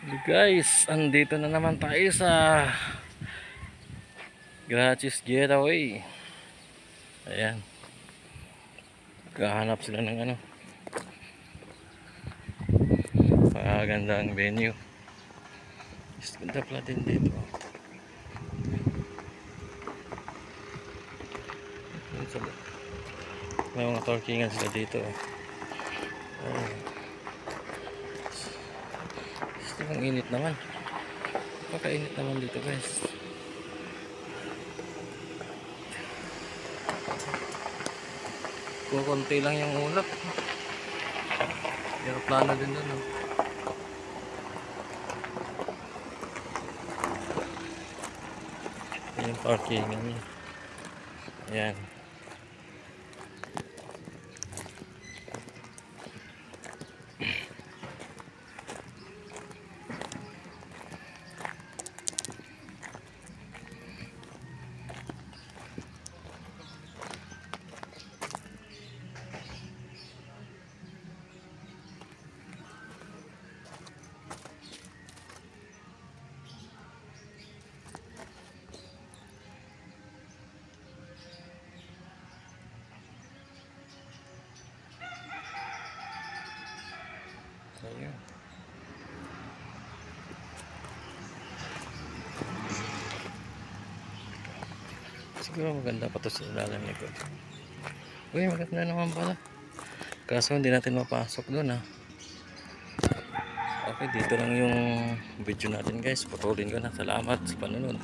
Hello guys, andito na naman tayo sa gratis getaway. Ayan, kahanap sila ng magandang venue. Ganda pala din dito. May mga parkingan sila dito. Gusto kong init naman. Pagkainit naman dito guys. Kukunti lang yung ulap. Pero plano din doon. Yung parkingan niya. Ayan. Ayan. Siguro maganda pa to sa ilalim nito. Uy, maganda naman pala. Kaso hindi natin mapasok doon Okay, dito lang yung video natin guys. Putulin ko na. Salamat sa panonood.